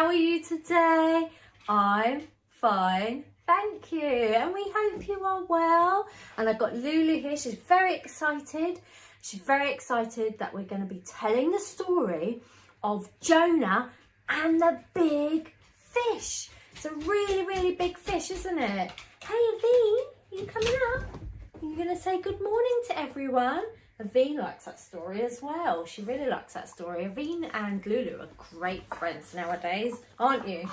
are you today? I'm fine, thank you. And we hope you are well. And I've got Lulu here. She's very excited. She's very excited that we're going to be telling the story of Jonah and the big fish. It's a really, really big fish, isn't it? Hey, Aveen, are you coming up? You're going to say good morning to everyone. Aveen likes that story as well. She really likes that story. Aveen and Lulu are great friends nowadays, aren't you?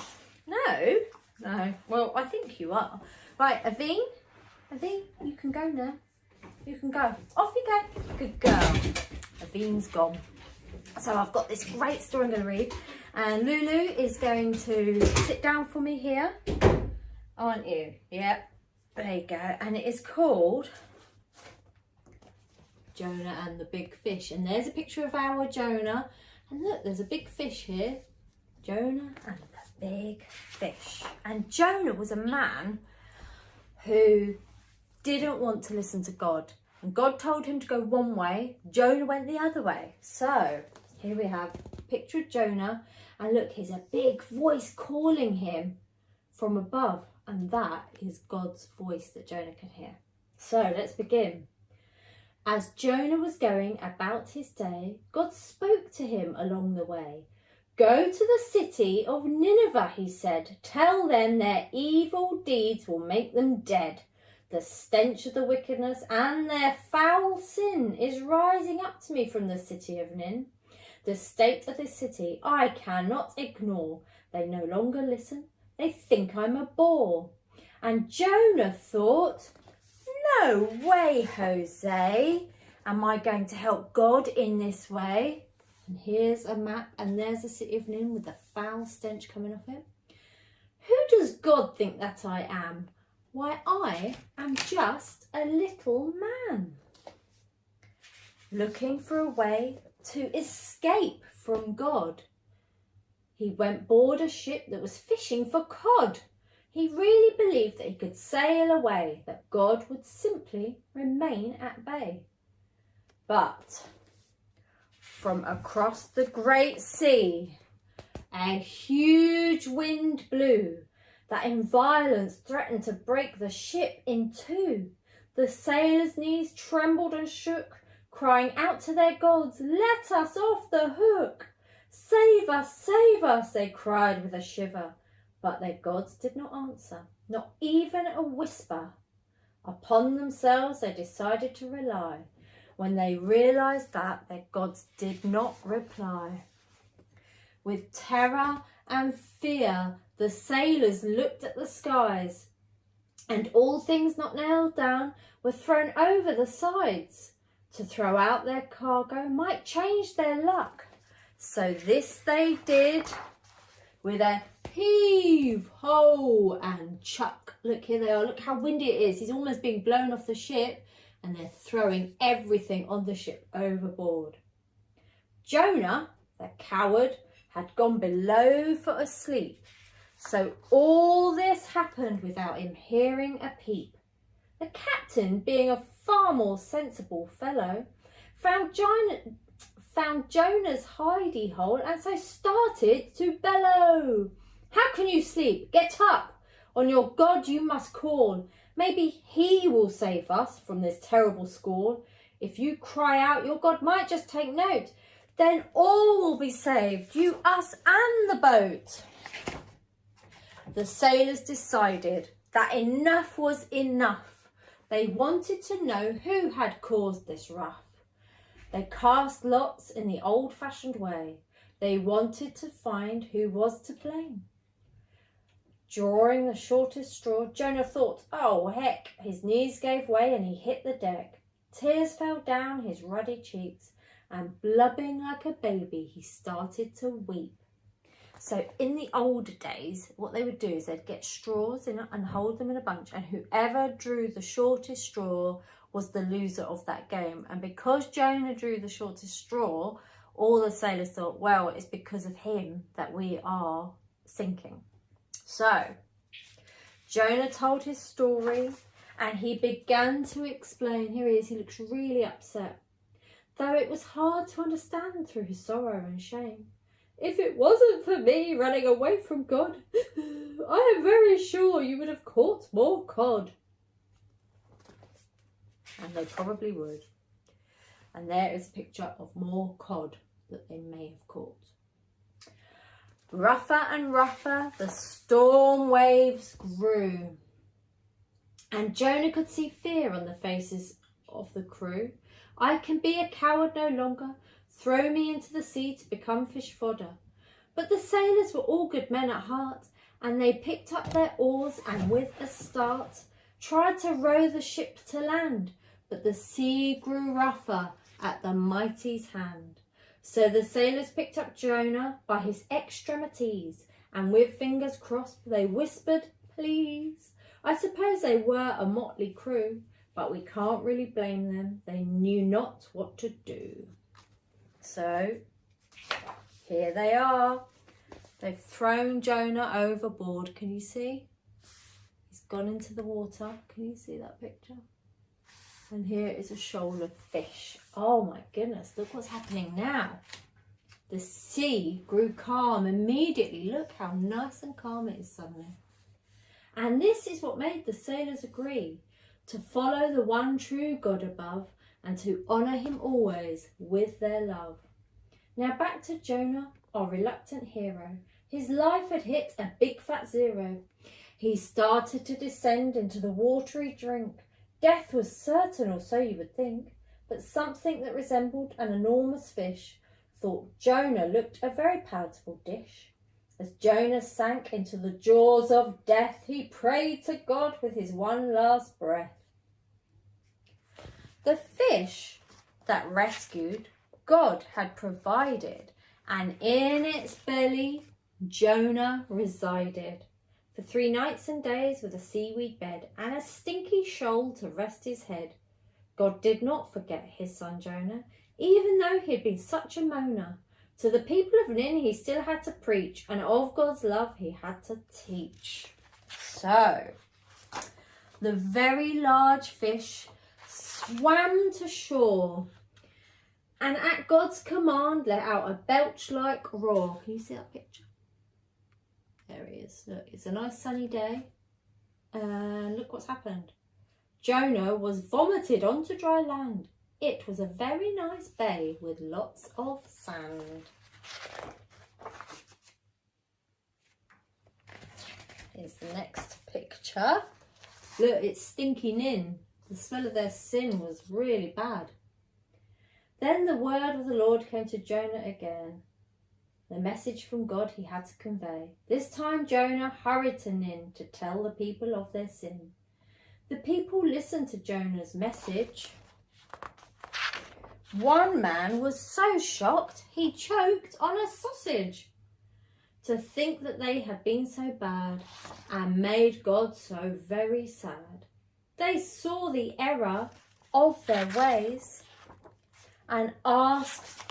No. Well, I think you are. Right, Aveen, you can go now. You can go. Off you go. Good girl. Aveen's gone. So I've got this great story I'm going to read. And Lulu is going to sit down for me here. Aren't you? Yep. There you go. And it is called Jonah and the Big Fish. And there's a picture of our Jonah. And look, there's a big fish here. Jonah and the Big Fish. And Jonah was a man who didn't want to listen to God. And God told him to go one way. Jonah went the other way. So here we have a picture of Jonah. And look, here's a big voice calling him from above. And that is God's voice that Jonah can hear. So let's begin. As Jonah was going about his day, God spoke to him along the way. Go to the city of Nineveh, he said. Tell them their evil deeds will make them dead. The stench of the wickedness and their foul sin is rising up to me from the city of Nin. The state of this city I cannot ignore. They no longer listen. They think I'm a bore. And Jonah thought, no way, Jose. Am I going to help God in this way? And here's a map, and there's the city of Nin with the foul stench coming off it. Who does God think that I am? Why, I am just a little man, looking for a way to escape from God. He went board a ship that was fishing for cod. He really believed that he could sail away, that God would simply remain at bay. But from across the great sea, a huge wind blew that in violence threatened to break the ship in two. The sailors' knees trembled and shook, crying out to their gods, let us off the hook. Save us, they cried with a shiver. But their gods did not answer, not even a whisper. Upon themselves they decided to rely, when they realised that their gods did not reply. With terror and fear, the sailors looked at the skies, and all things not nailed down were thrown over the sides. To throw out their cargo might change their luck. So this they did with a heave, ho, and chuck. Look, here they are. Look how windy it is. He's almost being blown off the ship, and they're throwing everything on the ship overboard. Jonah, the coward, had gone below for a sleep. So all this happened without him hearing a peep. The captain, being a far more sensible fellow, found Jonah's hidey hole and so started to bellow. How can you sleep? Get up. On your God you must call. Maybe he will save us from this terrible squall. If you cry out, your God might just take note. Then all will be saved, you, us and the boat. The sailors decided that enough was enough. They wanted to know who had caused this rough. They cast lots in the old-fashioned way. They wanted to find who was to blame. Drawing the shortest straw, Jonah thought, oh heck, his knees gave way and he hit the deck. Tears fell down his ruddy cheeks, and blubbing like a baby, he started to weep. So in the old days, what they would do is they'd get straws in and hold them in a bunch, and whoever drew the shortest straw was the loser of that game. And because Jonah drew the shortest straw, all the sailors thought, well, it's because of him that we are sinking. So Jonah told his story, and he began to explain. Here he is, he looks really upset. Though it was hard to understand through his sorrow and shame. If it wasn't for me running away from God, I am very sure you would have caught more cod. And they probably would. And there is a picture of more cod that they may have caught. Rougher and rougher the storm waves grew, and Jonah could see fear on the faces of the crew. I can be a coward no longer. Throw me into the sea to become fish fodder. But the sailors were all good men at heart, and they picked up their oars and with a start tried to row the ship to land. But the sea grew rougher at the mighty's hand. So the sailors picked up Jonah by his extremities, and with fingers crossed they whispered, please. I suppose they were a motley crew, but we can't really blame them. They knew not what to do. So here they are. They've thrown Jonah overboard. Can you see? He's gone into the water. Can you see that picture? And here is a shoal of fish. Oh my goodness, look what's happening now. The sea grew calm immediately. Look how nice and calm it is suddenly. And this is what made the sailors agree to follow the one true God above and to honour him always with their love. Now back to Jonah, our reluctant hero. His life had hit a big fat zero. He started to descend into the watery drink. Death was certain, or so you would think, but something that resembled an enormous fish thought Jonah looked a very palatable dish. As Jonah sank into the jaws of death, he prayed to God with his one last breath. The fish that rescued, God had provided, and in its belly Jonah resided. For 3 nights and days with a seaweed bed and a stinky shoal to rest his head. God did not forget his son Jonah, even though he had been such a moaner. To the people of Nineveh he still had to preach, and of God's love he had to teach. So, the very large fish swam to shore, and at God's command let out a belch-like roar. Can you see that picture? There he is. Look, it's a nice sunny day. And look what's happened. Jonah was vomited onto dry land. It was a very nice bay with lots of sand. Here's the next picture. Look, it's stinky Nin. The smell of their sin was really bad. Then the word of the Lord came to Jonah again. The message from God he had to convey. This time Jonah hurried to Nineveh to tell the people of their sin. The people listened to Jonah's message. One man was so shocked he choked on a sausage. To think that they had been so bad and made God so very sad. They saw the error of their ways and asked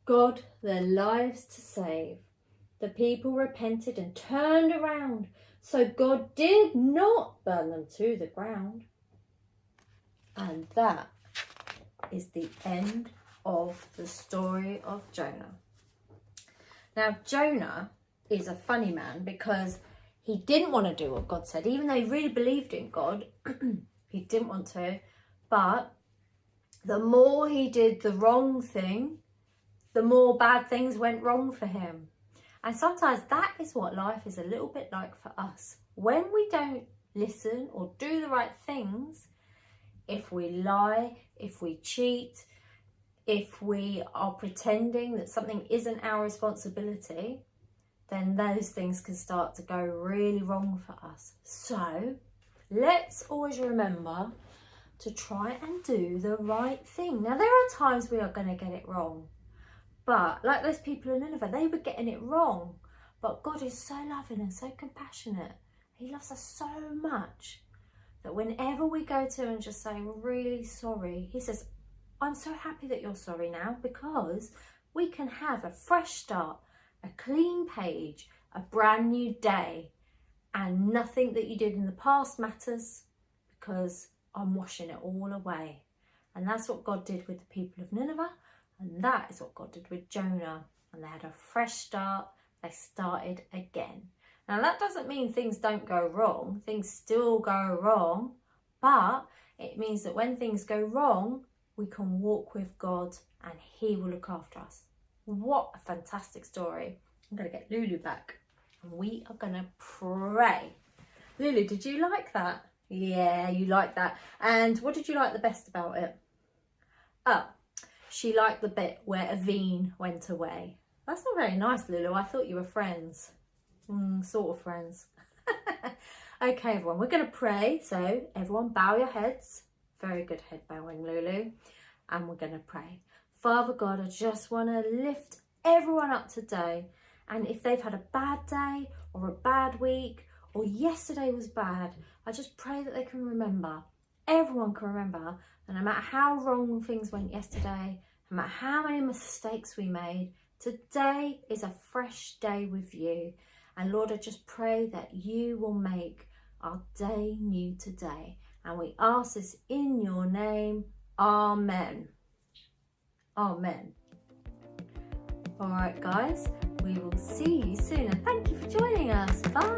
God their lives to save. The people repented and turned around, so God did not burn them to the ground. And that is the end of the story of Jonah. Now, Jonah is a funny man because he didn't want to do what God said, even though he really believed in God. He didn't want to, but the more he did the wrong thing, the more bad things went wrong for him. And sometimes that is what life is a little bit like for us. When we don't listen or do the right things, if we lie, if we cheat, if we are pretending that something isn't our responsibility, then those things can start to go really wrong for us. So let's always remember to try and do the right thing. Now, there are times we are going to get it wrong. But like those people in Nineveh, they were getting it wrong. But God is so loving and so compassionate. He loves us so much that whenever we go to him and just say, we're really sorry, he says, I'm so happy that you're sorry now, because we can have a fresh start, a clean page, a brand new day, and nothing that you did in the past matters, because I'm washing it all away. And that's what God did with the people of Nineveh. And that is what God did with Jonah. and they had a fresh start. They started again. Now that doesn't mean things don't go wrong. Things still go wrong, but it means that when things go wrong, we can walk with God and he will look after us. What a fantastic story. I'm going to get Lulu back and we are going to pray. Lulu, did you like that? Yeah, you liked that. And what did you like the best about it? Oh, she liked the bit where Aveen went away. That's not very nice, Lulu. I thought you were friends. Sort of friends. Okay, everyone, we're going to pray. So everyone bow your heads. Very good head bowing, Lulu. And we're going to pray. Father God, I just want to lift everyone up today. And if they've had a bad day or a bad week or yesterday was bad, I just pray that they can remember. Everyone can remember that no matter how wrong things went yesterday, no matter how many mistakes we made, today is a fresh day with you. And Lord, I just pray that you will make our day new today. And we ask this in your name. Amen. Amen. All right, guys, we will see you soon. And thank you for joining us. Bye.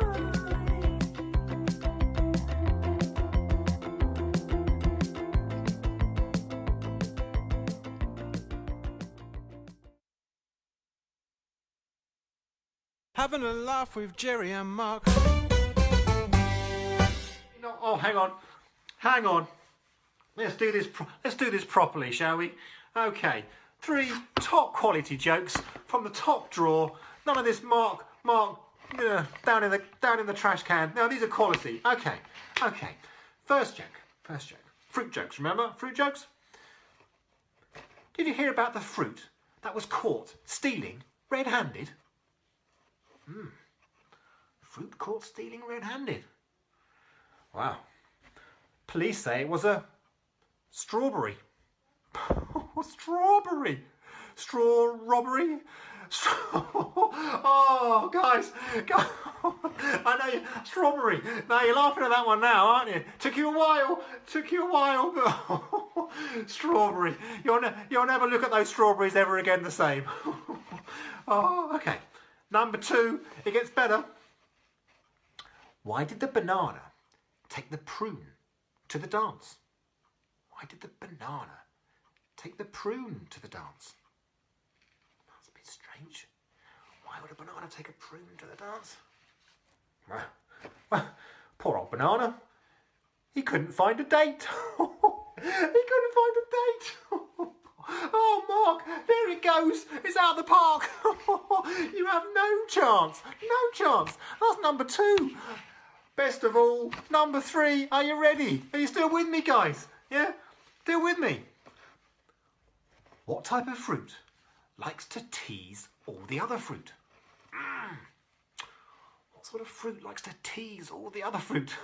Having a laugh with Jerry and Mark. Oh, hang on. Let's do this properly, shall we? Okay, 3 top quality jokes from the top drawer. None of this Mark down in the trash can. No, these are quality. Okay. First joke. Fruit jokes. Remember fruit jokes? Did you hear about the fruit that was caught stealing red-handed? Fruit caught stealing red-handed. Wow. Police say it was a strawberry. Strawberry. Straw robbery. Oh, guys. I know you. Strawberry. Now you're laughing at that one now, aren't you? Took you a while. But strawberry. You'll never look at those strawberries ever again the same. Oh, okay. Number 2. It gets better. Why did the banana take the prune to the dance? Why did the banana take the prune to the dance? That's a bit strange. Why would a banana take a prune to the dance? Well, poor old banana. He couldn't find a date. Oh, Mark, there it goes. It's out of the park. You have no chance. That's number 2. Best of all, number 3. Are you ready? Are you still with me, guys? Yeah? Still with me? What type of fruit likes to tease all the other fruit? What sort of fruit likes to tease all the other fruit?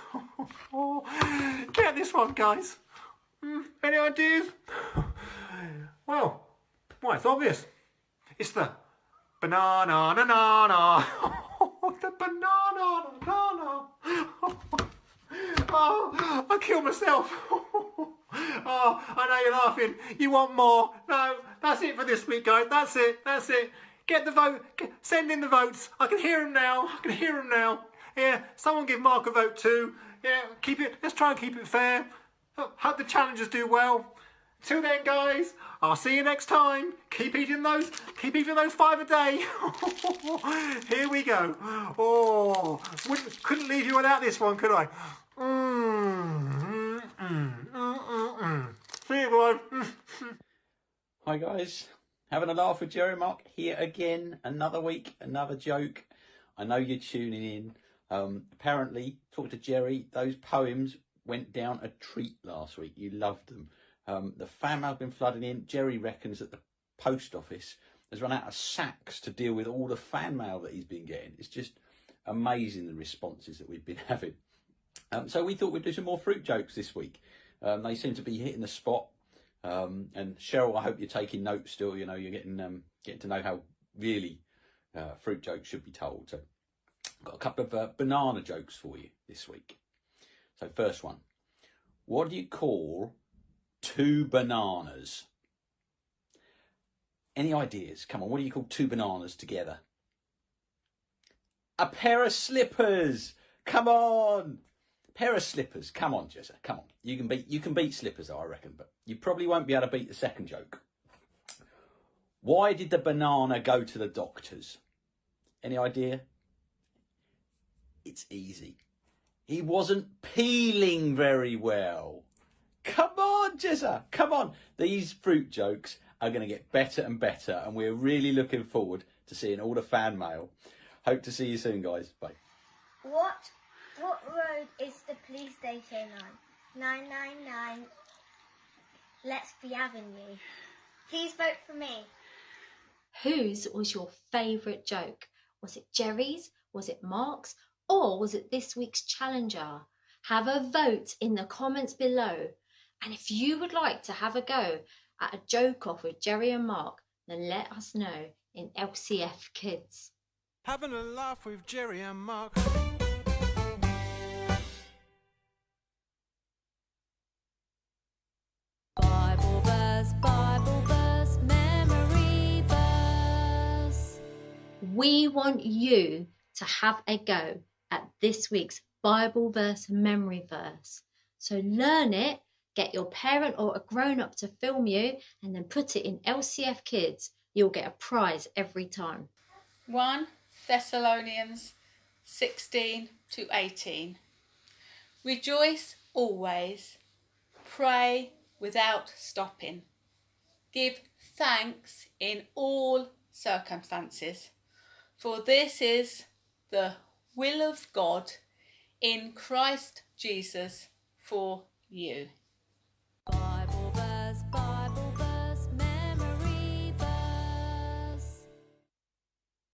Get this one, guys. Any ideas? Well, it's obvious. It's the banana. The banana. Oh, I killed myself. Oh, I know you're laughing. You want more? No, that's it for this week, guys. That's it. Get the vote. Send in the votes. I can hear him now. Yeah, someone give Mark a vote too. Yeah, keep it. Let's try and keep it fair. Hope the challengers do well. Till then, guys, I'll see you next time. Keep eating those 5 a day. Here we go. Oh, couldn't leave you without this one, could I? See you, guys. Hi, guys. Having a laugh with Jerry Mark here again. Another week, another joke. I know you're tuning in. Apparently, talking to Jerry, those poems went down a treat last week. You loved them. The fan mail's been flooding in. Jerry reckons that the post office has run out of sacks to deal with all the fan mail that he's been getting. It's just amazing, the responses that we've been having. So we thought we'd do some more fruit jokes this week. They seem to be hitting the spot. And Cheryl, I hope you're taking notes still. You know, you're getting to know how really fruit jokes should be told. So I've got a couple of banana jokes for you this week. So first one. What do you call 2 bananas? Any ideas? Come on, what do you call two bananas together? A pair of slippers. Come on. Pair of slippers. Come on, Jessa. Come on. You can beat slippers, I reckon, but you probably won't be able to beat the second joke. Why did the banana go to the doctors? Any idea? It's easy. He wasn't peeling very well. Come on, Jessa. Come on. These fruit jokes are going to get better and better, and we're really looking forward to seeing all the fan mail. Hope to see you soon, guys. Bye. What road is the police station on? 999 Let'sby Avenue. Please vote for me. Whose was your favourite joke? Was it Jerry's? Was it Mark's? Or was it this week's challenger? Have a vote in the comments below. And if you would like to have a go at a joke off with Jerry and Mark, then let us know in LCF Kids. Having a laugh with Jerry and Mark. Bible verse, memory verse. We want you to have a go at this week's Bible verse memory verse. So learn it, get your parent or a grown-up to film you, and then put it in LCF Kids. You'll get a prize every time. 1 Thessalonians 16 to 18. Rejoice always, pray without stopping, give thanks in all circumstances, for this is the will of God in Christ Jesus for you.